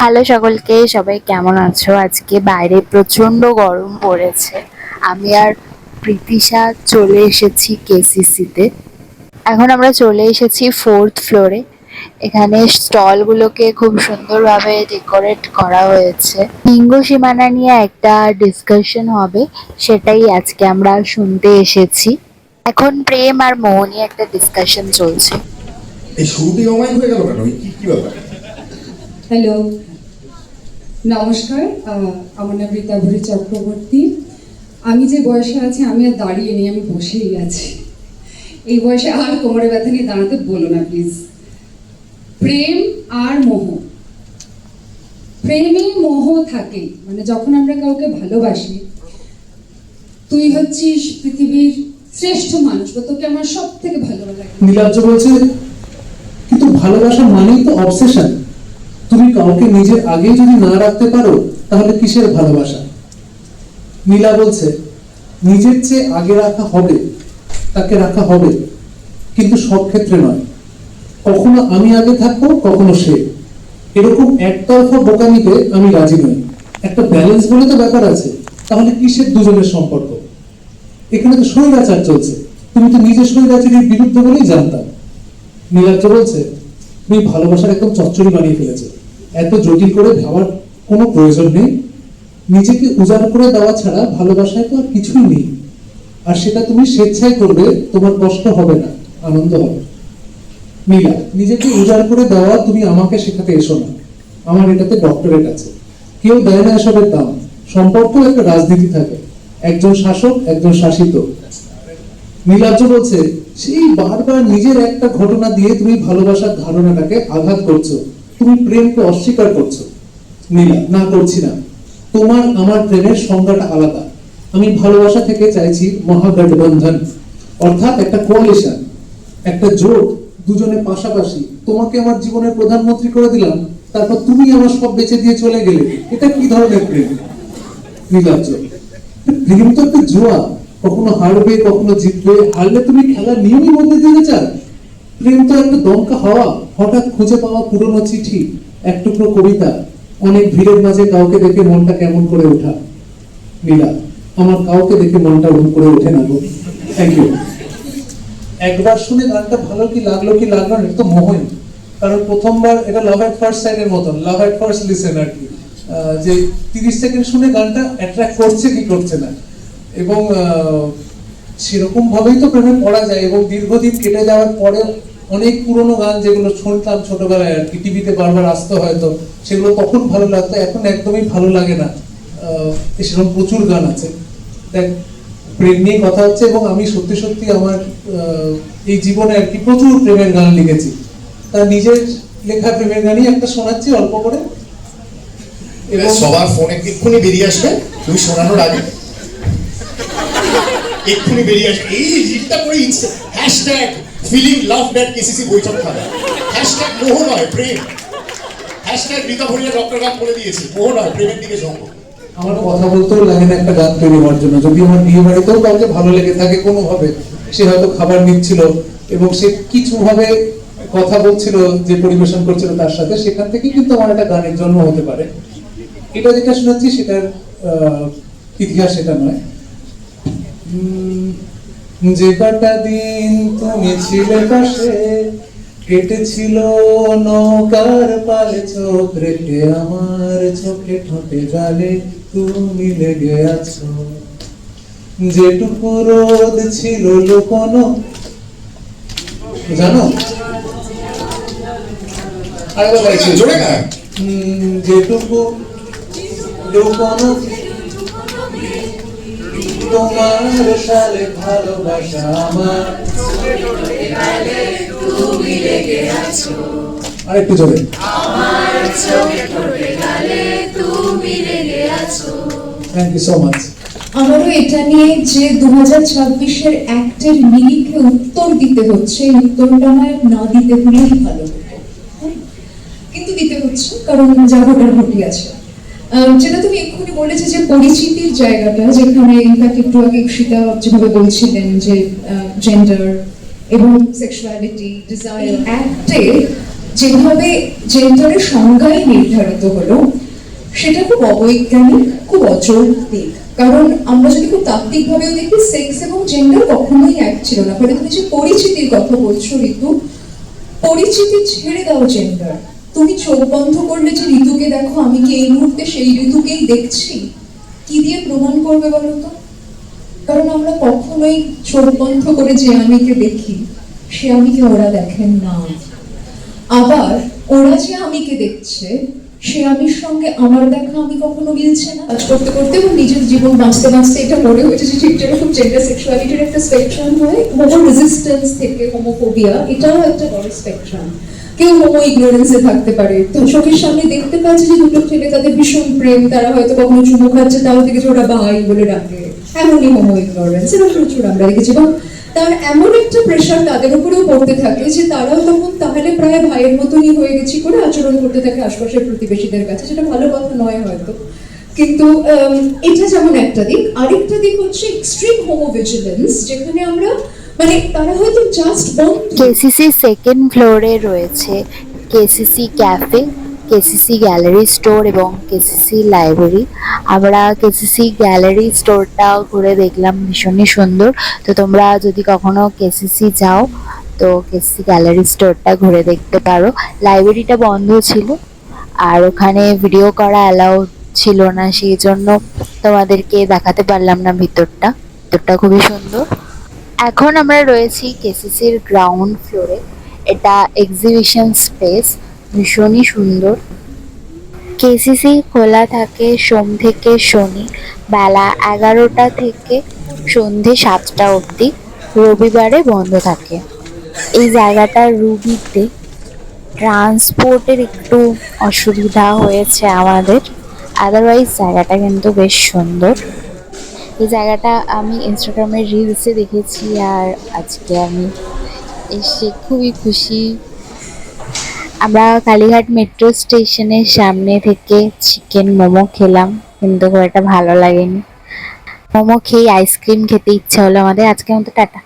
Hello সকলকে, সবাই কেমন আছো? আজকে বাইরে প্রচন্ড গরম পড়েছে। আমি আর প্রীতিশা চলে এসেছি কেসিসিতে। এখন আমরা চলে এসেছি 4th ফ্লোরে। এখানে স্টলগুলোকে খুব সুন্দরভাবে ডেকোরেট করা হয়েছে। লিঙ্গ সীমানা নিয়ে একটা ডিসকাশন হবে, সেটাই আজকে আমরা শুনতে এসেছি। এখন প্রেম আর মোহ নিয়ে একটা ডিসকাশন চলছে। এই শুরুতেই অমায়িক হয়ে গেল কেন? কি কি ব্যাপার? হ্যালো, নমস্কার। আমার নাম রীতাভরি চক্রবর্তী। আমি যে বয়সে আছি আমি আর দাঁড়িয়ে নেই, আমি বসেই আছি। এই বয়সে আর কোমরে ব্যথা নিয়ে দাঁড়াতে বলো না প্লিজ। প্রেম আর মোহ, প্রেমেই মোহ থাকে। মানে যখন আমরা কাউকে ভালোবাসি, তুই হচ্ছিস পৃথিবীর শ্রেষ্ঠ মানুষ, বা তোকে আমার সব থেকে ভালো লাগে। নীলাব্জ বলছে, কিন্তু ভালোবাসা মানেই তো অবসেশন। তুমি কাউকে নিজের আগে যদি না রাখতে পারো তাহলে কিসের ভালোবাসা? নীলা বলছে, নিজের চেয়ে আগে রাখা হবে, তাকে রাখা হবে, কিন্তু সব ক্ষেত্রে নয়। কখনো আমি আগে থাকবো, কখনো সে। এরকম একতরফা বোকামিতে আমি রাজি নই। একটা ব্যালেন্স বলে তো ব্যাপার আছে। তাহলে কিসের দুজনের সম্পর্ক? এখানে তো স্বৈরাচার চলছে। তুমি তো নিজের স্বৈরাচারের বিরুদ্ধে বলেই জানতাম। নীলাব্জ বলছে, তুমি ভালোবাসার একদম চচ্চড়ি বানিয়ে ফেলেছো। এত জটিল করে ভাবার কোনো প্রয়োজন নেই। নিজেকে উজাড় করে দেওয়া ছাড়া ভালোবাসায় তো আর কিছুই নেই। আর সেটা তুমি স্বেচ্ছায় করবে, তোমার কষ্ট হবে না, আনন্দ হবে। নীলা, নিজেকে উজাড় করে দেওয়া তুমি আমাকে শেখাতে এসো না। আমার এটাতে ডক্টরেট আছে। কেউ দেয় না এসবের দাম। সম্পর্ক একটা রাজনীতি থাকে, একজন শাসক, একজন শাসিত। নীলাব্জ বলছে, সেই বারবার নিজের একটা ঘটনা দিয়ে তুমি ভালোবাসার ধারণাটাকে আঘাত করছো, তুমি প্রেমকে অস্বীকার করছো। নীলা, না করছি না। তোমার আমার প্রেমের সংজ্ঞাটা আলাদা। আমি ভালোবাসা থেকে চাইছি মহাগঠবন্ধন, অর্থাৎ একটা কোয়ালিশন, একটা জোট, দুজনে পাশাপাশি। তোমাকে আমার জীবনের প্রধানমন্ত্রী করে দিলাম, তারপর তুমি আমার সব বেঁচে দিয়ে চলে গেলে। এটা কি ধরনের প্রেম? নীলাব্জ, প্রেম তো একটা জুয়া। কখনো হারবে, কখনো জিতবে। হারলে তুমি খেলার নিয়মই বদলে দিতে চাও। প্রেম তো একটা দমকা হাওয়া, হঠাৎ খুঁজে পাওয়া পুরনো চিঠি, এক টুকরো কবিতা, অনেক ভিড়ের মাঝে কাউকে দেখে মনটা কেমন করে ওঠা। নীলা, আমার কাউকে দেখে মনটা ওরকম করে ওঠে না গো। Thank you. একবার শুনে গানটা ভালো কি লাগলো কি লাগলো না, এটা তো মোহই। কারণ প্রথমবার এটা লাভ এট ফার্স্ট সাইটের মতন, লাভ এট ফার্স্ট লিসেন আর কি। যে 30 সেকেন্ড শুনে গানটা অ্যাট্রাক্ট করছে কি করছে না। এবং সেরকম ভাবেই তো প্রেমে পড়া যায়। এবং দীর্ঘদিন কেটে যাওয়ার পরে অনেক পুরনো গান যেগুলো শুনতাম ছোটবেলায় আর কি, টিভিতে বারবার আসতো হয়তো, সেগুলো তখন ভালো লাগতো, এখন একদমই ভালো লাগে না। সেরকম প্রচুর গান আছে। দেখ, প্রেম নিয়ে কথা হচ্ছে, এবং আমি সত্যি সত্যি আমার এই জীবনে আর কি প্রচুর প্রেমের গান লিখেছি। তার নিজের লেখা প্রেমের গানই একটা শোনাচ্ছি অল্প করে। এবার সবার ফোনে এক্ষুনি বেরিয়ে আসবে, তুমি শোনানোর আগে এক্ষুনি বেরিয়ে আসবে। এই লিখটা করে ইচ্ছে hashtag feeling love that KCC বৈঠক খাবে। হ্যাশট্যাগ মোহ নয় প্রেম, হ্যাশট্যাগ রীতাভরিয়া ডক্টর বলে দিয়েছে, মোহ নয় প্রেমের দিকে জঙ্গ। আমার কথা বলতেও লাগে না একটা গান তৈরি হওয়ার জন্য। যদি আমার বিয়ে বাড়িতেও কাউকে ভালো লেগে থাকে কোনোভাবে, সে হয়তো খাবার নিচ্ছিল এবং সে কিছু ভাবে কথা বলছিল যে পরিবেশন করছিল তার সাথে, সেখান থেকে কিন্তু আমার একটা গানের জন্ম হতে পারে। এটা যেটা শোনাচ্ছি সেটার ইতিহাস সেটা নয়। যে কটা দিন তুমি ছিলে পাশে, কেটেছিল নৌকার পালে চোখ রেখে, আমার চোখে ঠোঁটে গালে তুমি লেগে আছো। যেটুকু রোদ ছিল লুকোনো, জানো আরেকবার গাইছি, জোরে না। যেটুকু লুকোনো তোমার সালে ভালোবাসা আমার। আরেকটু জোরে। Thank you so much. আমারও এটা নিয়ে যে 2026-এর অ্যাক্টের মিলিকে উত্তর দিতে হচ্ছে, এই উত্তরটা আমার না দিতে হলেই ভালো হতো, কিন্তু দিতে হচ্ছে কারণ যা ঘটার ঘটি আছে। যেটা তুমি এক্ষুনি বলেছে যে পরিচিতির জায়গাটা, যেখানে ইনফ্যাক্ট একটু আগে ঈশিতা যেভাবে বলছিলেন যে জেন্ডার এবং সেক্সুয়ালিটি, ডিজায়ার, অ্যাক্টে যেভাবে জেন্ডারের সংজ্ঞাই নির্ধারিত হলো, সেটা খুব অবৈজ্ঞানিক, খুব অযৌক্তিক। কারণ আমরা যদি খুব তাত্ত্বিক ভাবেও দেখি, সেক্স এবং জেন্ডার কখনোই এক ছিল না। ফলে তুমি যে পরিচিতির কথা বলছো ঋতু, পরিচিতি ছেড়ে দাও জেন্ডার। তুমি চোখ বন্ধ করলে যে ঋতুকে দেখো, আমি কি এই মুহূর্তে সেই ঋতুকেই দেখছি? কি দিয়ে প্রমাণ করবে বলো তো? কারণ আমরা কখনোই চোখ বন্ধ করে যে আমিকে দেখি, সে আমিকে ওরা দেখেন না। আবার ওরা যে আমিকে দেখছে, সে আমির সঙ্গে আমার দেখা আমি কখনো মিলছে না। কাজ করতে করতে এবং নিজের জীবন বাঁচতে বাঁচতে এটা মনে হয়েছে যে ঠিক যেরকম জেন্ডার সেক্সুয়ালিটির একটা স্পেকট্রাম হয়, হোমো রেজিস্ট্যান্স থেকে হোমোফোবিয়া, এটাও একটা বড় স্পেকট্রাম। কেউ হোমো ইগনোরেন্সে থাকতে পারে, তো চোখের সামনে দেখতে পাচ্ছে যে দুটো ছেলে তাদের ভীষণ প্রেম, তারা হয়তো কখনো চুমু খাচ্ছে, তাও দেখেছে ওরা ভাই বলে ডাকে, এমনই হোমো ইগনোরেন্স। এরা প্রচুর আমরা দেখেছি। এবং তার এমন একটা প্রেশার তাদের উপরেও পড়তে থাকে যে তারাও তখন তাহলে প্রায় ভাইয়ের মতনই হয়ে গেছি করে আচরণ করতে থাকে আশপাশের প্রতিবেশীদের কাছে, যেটা ভালো কথা নয় হয়তো। কিন্তু এটা যেমন একটা দিক। আরেকটা দিক হচ্ছে এক্সট্রিম হোমোভিজিলেন্স, যেখানে আমরা মানে তারা হয়তো জাস্ট কেসিসি সেকেন্ড ফ্লোরে রয়েছে KCC cafe, KCC gallery store এবং কেসিসি লাইব্রেরি। আমরা কেসিসি গ্যালারি স্টোরটা ঘুরে দেখলাম, ভীষণই সুন্দর। তো তোমরা যদি কখনো কেসিসি যাও তো কেসিসি গ্যালারি স্টোরটা ঘুরে দেখতে পারো। লাইব্রেরিটা বন্ধ ছিল আর ওখানে ভিডিও করা অ্যালাউ ছিল না, সেই জন্য তোমাদেরকে দেখাতে পারলাম না ভিতরটা। ভিতরটা খুবই সুন্দর। এখন আমরা রয়েছি কেসিসির গ্রাউন্ড ফ্লোরে। এটা এক্সিবিশন স্পেস, ভীষণই সুন্দর। কেসিসি খোলা থাকে সোম থেকে শনি বেলা 11টা থেকে সন্ধে 7টা অবধি, রবিবারে বন্ধ থাকে। এই জায়গাটা রুবিতে ট্রান্সপোর্টের একটু অসুবিধা হয়েছে আমাদের, আদারওয়াইজ জায়গাটা কিন্তু বেশ সুন্দর। এই জায়গাটা আমি ইনস্টাগ্রামের রিলসে দেখেছি আর আজকে আমি এসে খুবই খুশি। আমরা কালীঘাট মেট্রো স্টেশনের সামনে থেকে চিকেন মোমো খেলাম, কিন্তু খুব একটা ভালো লাগেনি। মোমো খেয়ে আইসক্রিম খেতে ইচ্ছা হলো আমাদের। আজকের মতো টাটা।